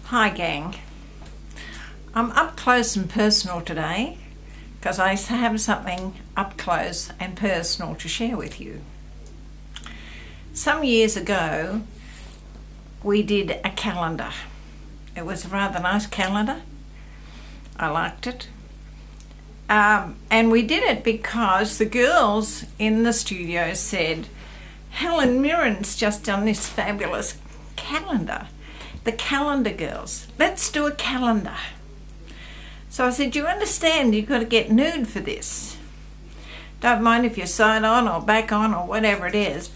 Hi gang, I'm up close and personal today because I have something up close and personal to share with you. Some years ago we did a calendar. It was a rather nice calendar. I liked it. And we did it because the girls in the studio said, Helen Mirren's just done this fabulous calendar. The calendar girls, let's do a calendar. So I said, you understand you've got to get nude for this. Don't mind if you're side on or back on or whatever it is,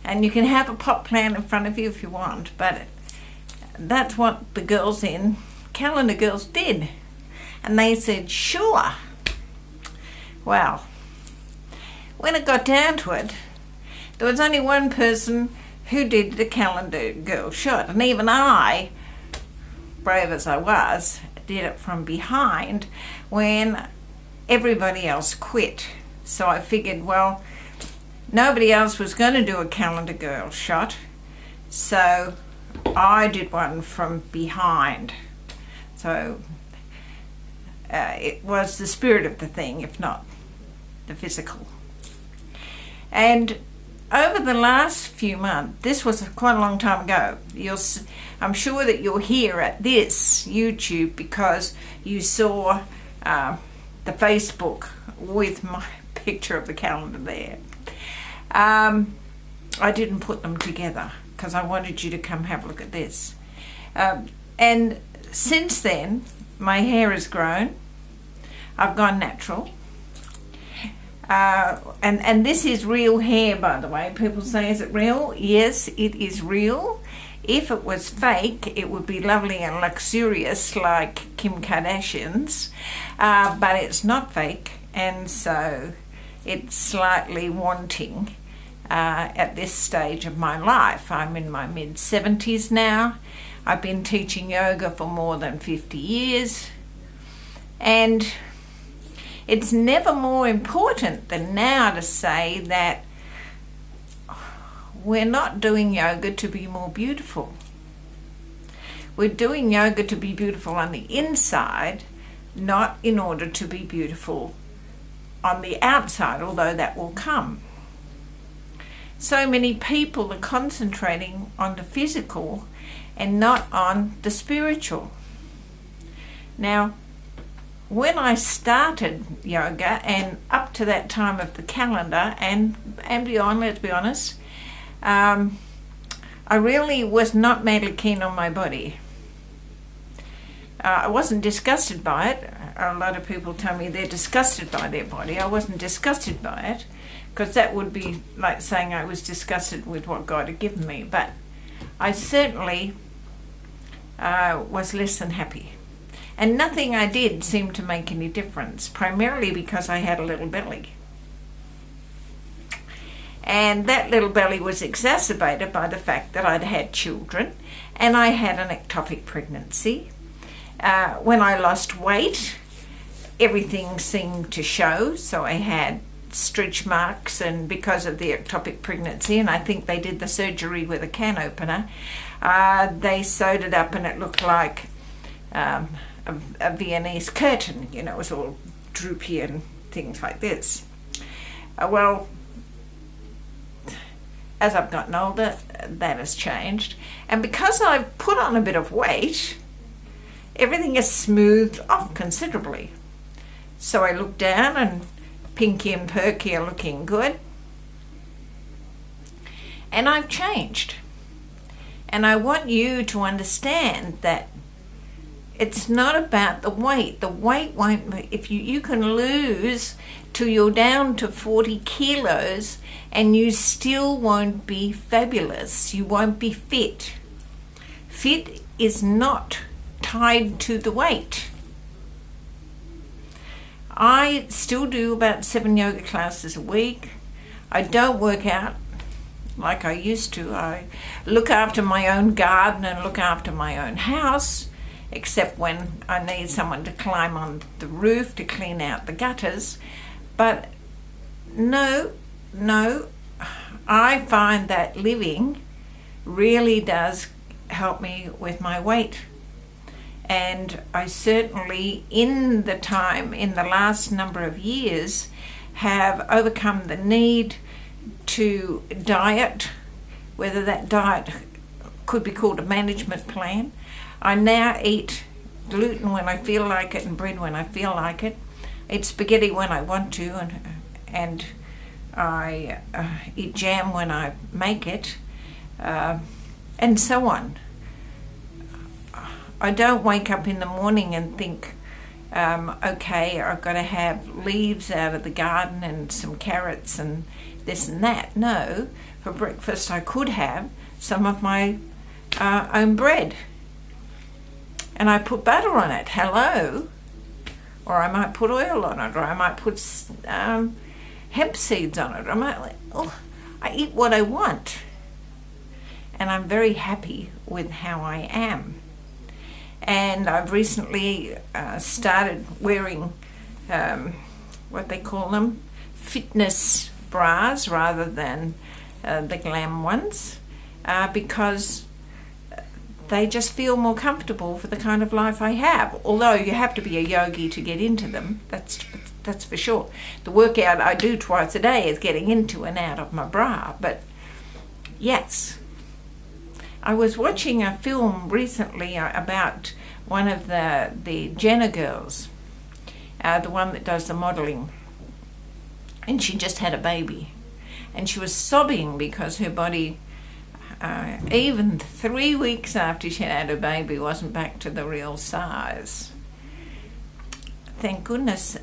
and you can have a pot plant in front of you if you want, but that's what the girls in Calendar Girls did. And they said, sure. Well, when it got down to it, there was only one person who did the Calendar Girl shot, and even I, brave as I was, did it from behind when everybody else quit. So I figured, well, nobody else was going to do a Calendar Girl shot, so I did one from behind. So it was the spirit of the thing, if not the physical. And over the last few months, this was quite a long time ago, I'm sure that you're here at this YouTube because you saw the Facebook with my picture of the calendar there. I didn't put them together because I wanted you to come have a look at this. And since then, my hair has grown. I've gone natural. And this is real hair, by the way. People say, is it real? Yes, it is real. If it was fake, it would be lovely and luxurious like Kim Kardashians. But it's not fake, and so it's slightly wanting at this stage of my life. I'm in my mid-70s now. I've been teaching yoga for more than 50 years. And it's never more important than now to say that we're not doing yoga to be more beautiful. We're doing yoga to be beautiful on the inside, not in order to be beautiful on the outside, although that will come. So many people are concentrating on the physical and not on the spiritual. Now, when I started yoga and up to that time of the calendar and beyond, let's be honest, I really was not madly keen on my body. I wasn't disgusted by it. A lot of people tell me they're disgusted by their body. I wasn't disgusted by it because that would be like saying I was disgusted with what God had given me. But I certainly was less than happy. And nothing I did seemed to make any difference, primarily because I had a little belly. And that little belly was exacerbated by the fact that I'd had children and I had an ectopic pregnancy. When I lost weight, everything seemed to show, so I had stretch marks, and because of the ectopic pregnancy, and I think they did the surgery with a can opener, they sewed it up and it looked like a Viennese curtain, it was all droopy and things like this. Well, as I've gotten older, that has changed, and because I've put on a bit of weight, everything is smoothed off considerably. So I look down and Pinky and Perky are looking good, and I've changed. And I want you to understand that it's not about the weight. The weight won't, if you can lose till you're down to 40 kilos and you still won't be fabulous. You won't be fit. Fit is not tied to the weight. I still do about 7 yoga classes a week. I don't work out like I used to. I look after my own garden and look after my own house, except when I need someone to climb on the roof to clean out the gutters. But no, I find that living really does help me with my weight And I certainly, in the last number of years, have overcome the need to diet, whether that diet could be called a management plan. I now eat gluten when I feel like it and bread when I feel like it. Eat spaghetti when I want to, and I eat jam when I make it, and so on. I don't wake up in the morning and think, okay, I've got to have leaves out of the garden and some carrots and this and that. No, for breakfast I could have some of my own bread. And I put butter on it, hello. Or I might put oil on it, or I might put hemp seeds on it. I eat what I want. And I'm very happy with how I am. And I've recently started wearing what they call them, fitness bras rather than the glam ones, because they just feel more comfortable for the kind of life I have. Although you have to be a yogi to get into them, that's for sure. The workout I do twice a day is getting into and out of my bra, but yes. I was watching a film recently about one of the Jenner girls, the one that does the modelling, and she just had a baby, and she was sobbing because her body, even 3 weeks after she had her baby, wasn't back to the real size. Thank goodness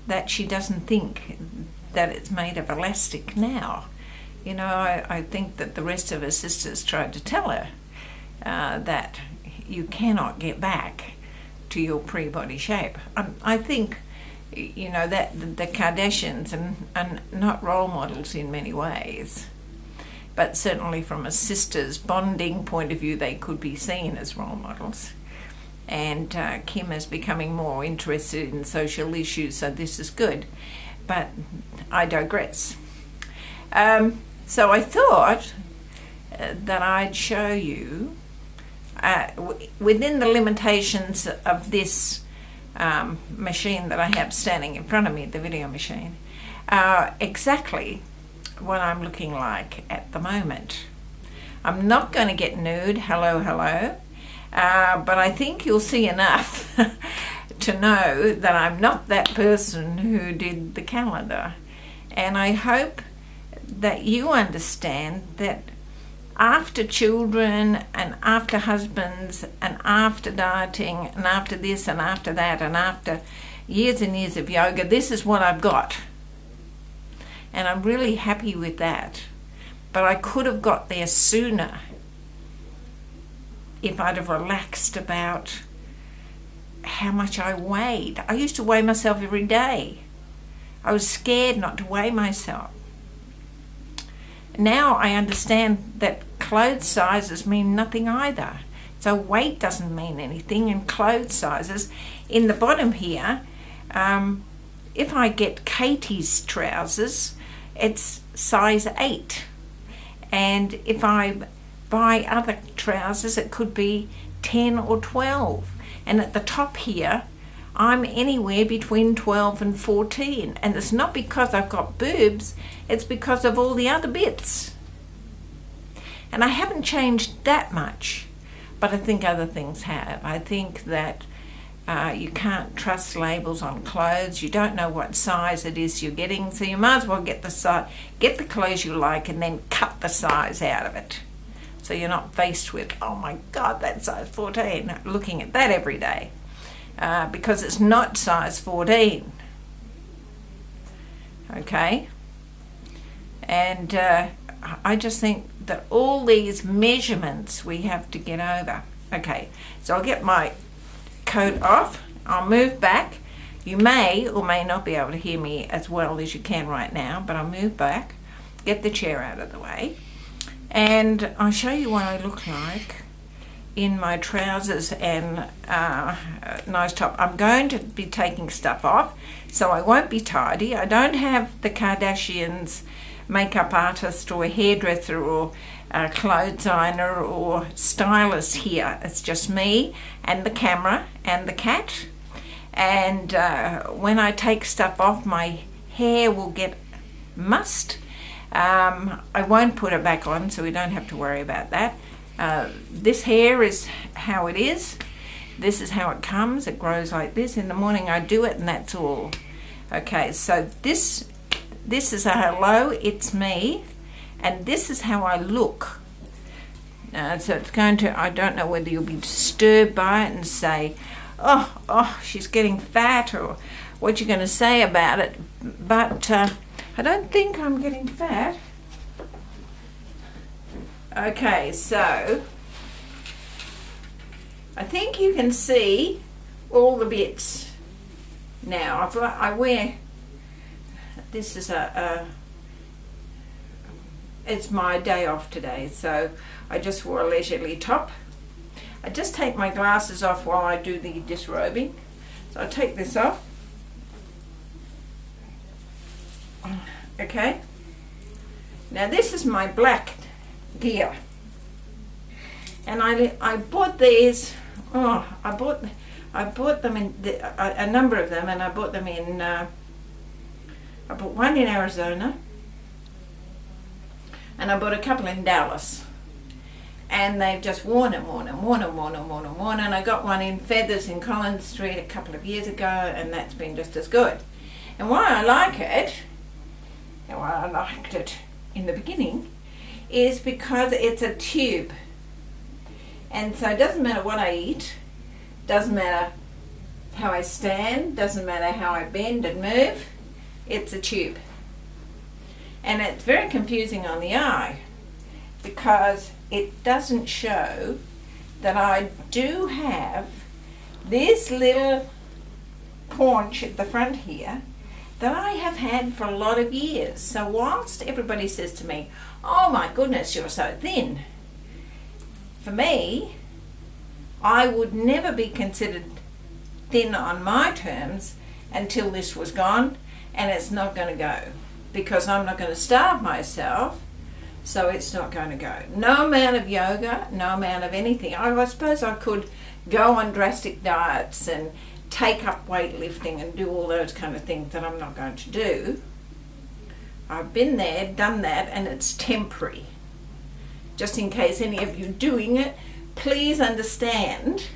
that she doesn't think that it's made of elastic now. You know, I think that the rest of her sisters tried to tell her that you cannot get back to your pre-body shape. I think, you know, that the Kardashians are not role models in many ways, but certainly from a sisters bonding point of view, they could be seen as role models. And Kim is becoming more interested in social issues, so this is good. But I digress. So I thought that I'd show you, within the limitations of this machine that I have standing in front of me, the video machine, exactly what I'm looking like at the moment. I'm not going to get nude, hello, but I think you'll see enough to know that I'm not that person who did the calendar. And I hope that you understand that after children and after husbands and after dieting and after this and after that and after years and years of yoga, this is what I've got. And I'm really happy with that. But I could have got there sooner if I'd have relaxed about how much I weighed. I used to weigh myself every day. I was scared not to weigh myself. Now I understand that clothes sizes mean nothing either. So weight doesn't mean anything, and clothes sizes. In the bottom here, if I get Katie's trousers, it's size 8. And if I buy other trousers, it could be 10 or 12. And at the top here, I'm anywhere between 12 and 14. And it's not because I've got boobs, it's because of all the other bits. And I haven't changed that much, but I think other things have. I think that you can't trust labels on clothes. You don't know what size it is you're getting, so you might as well get the clothes you like and then cut the size out of it. So you're not faced with, oh my God, that's size 14, looking at that every day. Because it's not size 14. Okay? And I just think that all these measurements we have to get over. Okay, so I'll get my coat off. I'll move back. You may or may not be able to hear me as well as you can right now, but I'll move back, get the chair out of the way, and I'll show you what I look like in my trousers and nice top. I'm going to be taking stuff off, so I won't be tidy. I don't have the Kardashians makeup artist or hairdresser or clothes designer or stylist here. It's just me and the camera and the cat. And when I take stuff off, my hair will get mussed. I won't put it back on, so we don't have to worry about that. This hair is how it is. This is how it comes. It grows like this. In the morning I do it, and that's all. Okay, so this is a hello, it's me, and this is how I look. So it's going to, I don't know whether you'll be disturbed by it and say, oh, she's getting fat, or what you're going to say about it, but I don't think I'm getting fat. Okay, so I think you can see all the bits now. I wear, this is it's my day off today, so I just wore a leisurely top. I just take my glasses off while I do the disrobing. So I take this off. Okay. Now this is my black gear. And I bought these, I bought them in, a number of them, and I bought them in, I bought one in Arizona, and I bought a couple in Dallas. And they've just worn, and I got one in Feathers in Collins Street a couple of years ago, and that's been just as good. And why I like it, and why I liked it in the beginning, is because it's a tube. And so it doesn't matter what I eat, doesn't matter how I stand, doesn't matter how I bend and move, it's a tube. And it's very confusing on the eye, because it doesn't show that I do have this little paunch at the front here that I have had for a lot of years. So whilst everybody says to me, oh my goodness, you're so thin, for me, I would never be considered thin on my terms until this was gone, and it's not going to go, because I'm not going to starve myself. So it's not going to go. No amount of yoga, no amount of anything. I suppose I could go on drastic diets and take up weightlifting and do all those kind of things that I'm not going to do. I've been there, done that, and it's temporary. Just in case any of you doing it, please understand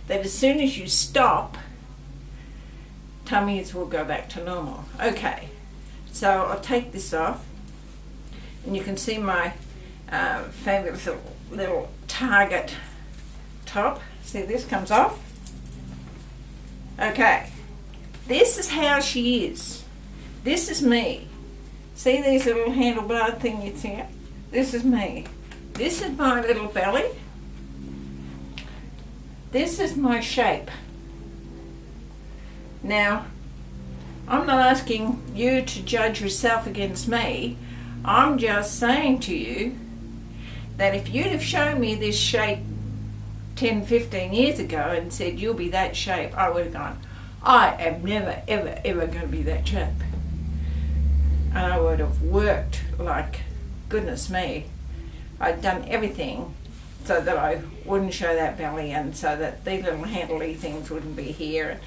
that as soon as you stop, tummies will go back to normal. Okay, so I'll take this off. And you can see my fabulous little Target top. See, this comes off. Okay, this is how she is. This is me. See these little handlebar thingies here? This is me. This is my little belly. This is my shape. Now, I'm not asking you to judge yourself against me. I'm just saying to you that if you'd have shown me this shape 10, 15 years ago and said you'll be that shape, I would have gone, I am never, ever, ever going to be that shape. And I would have worked like, goodness me, I'd done everything so that I wouldn't show that belly, and so that these little handly things wouldn't be here.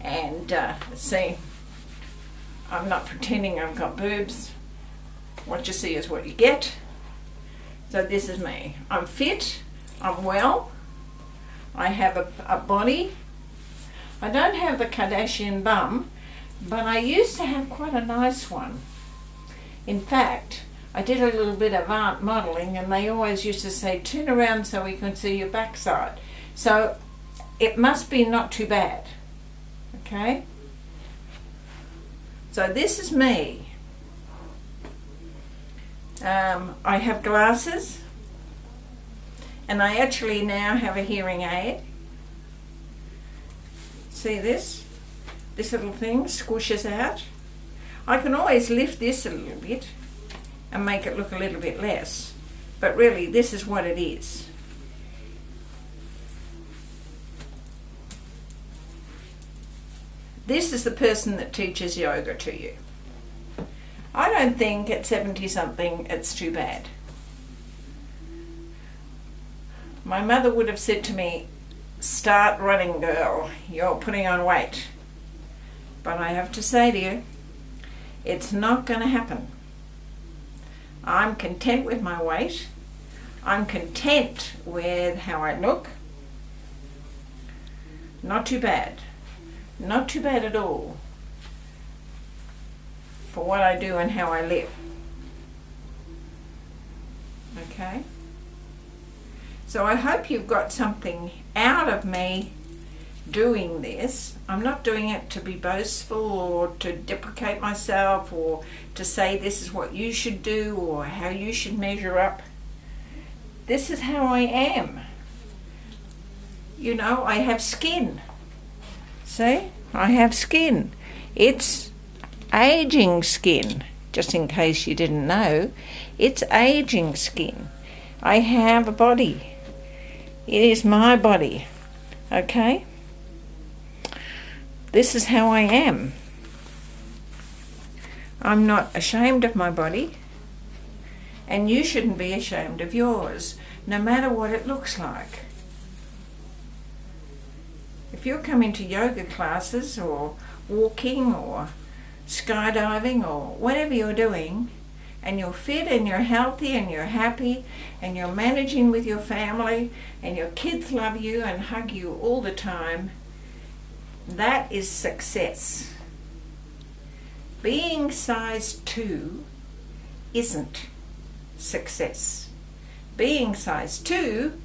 And see, I'm not pretending I've got boobs. What you see is what you get. So this is me. I'm fit, I'm well, I have a body. I don't have the Kardashian bum, but I used to have quite a nice one. In fact, I did a little bit of art modelling, and they always used to say, turn around so we can see your backside. So it must be not too bad. Okay? So this is me. I have glasses, and I actually now have a hearing aid. See this? This little thing squishes out. I can always lift this a little bit and make it look a little bit less, but really this is what it is. This is the person that teaches yoga to you. I don't think at 70 something it's too bad. My mother would have said to me, start running, girl, you're putting on weight. But I have to say to you, it's not going to happen. I'm content with my weight. I'm content with how I look. Not too bad. Not too bad at all for what I do and how I live. Okay? So I hope you've got something out of me doing this. I'm not doing it to be boastful or to deprecate myself or to say this is what you should do or how you should measure up. This is how I am. You know, I have skin. See? I have skin. It's aging skin, just in case you didn't know. It's aging skin. I have a body. It is my body. Okay? This is how I am. I'm not ashamed of my body, and you shouldn't be ashamed of yours, no matter what it looks like. If you're coming to yoga classes or walking or skydiving or whatever you're doing, and you're fit and you're healthy and you're happy and you're managing with your family and your kids love you and hug you all the time, that is success. Being size 2 isn't success. Being size 2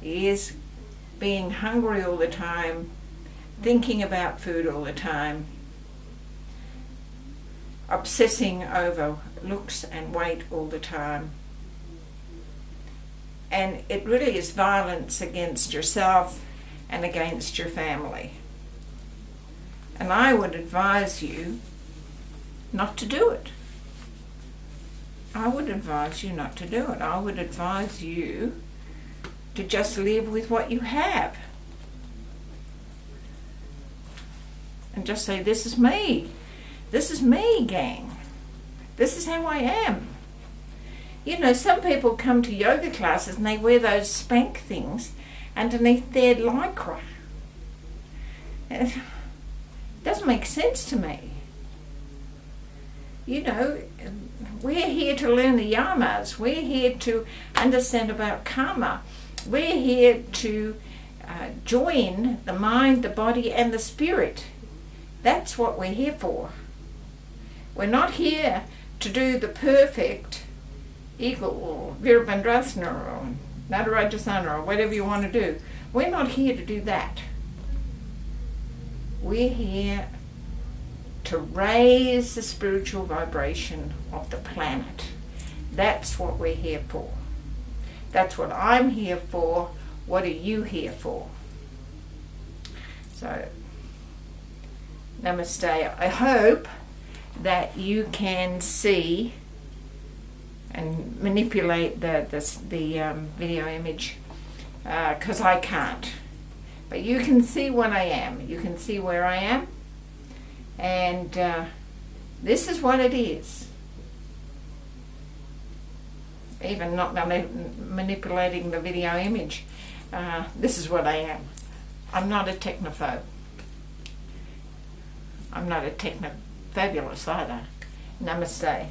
is being hungry all the time, thinking about food all the time, obsessing over looks and weight all the time. And it really is violence against yourself and against your family. And I would advise you not to do it. I would advise you not to do it. I would advise you to just live with what you have. And just say, this is me. This is me, gang. This is how I am. You know, some people come to yoga classes and they wear those spank things underneath their lycra. It doesn't make sense to me. You know, we're here to learn the yamas. We're here to understand about karma. We're here to join the mind, the body, and the spirit. That's what we're here for. We're not here to do the perfect eagle or Virabhadrasana or Nadarajasana or whatever you want to do. We're not here to do that. We're here to raise the spiritual vibration of the planet. That's what we're here for. That's what I'm here for. What are you here for? So, namaste. I hope that you can see and manipulate the video image, because I can't. But you can see what I am. You can see where I am. And this is what it is. Even not manipulating the video image. This is what I am. I'm not a technophobe. I'm not a techno-fabulous either. Namaste.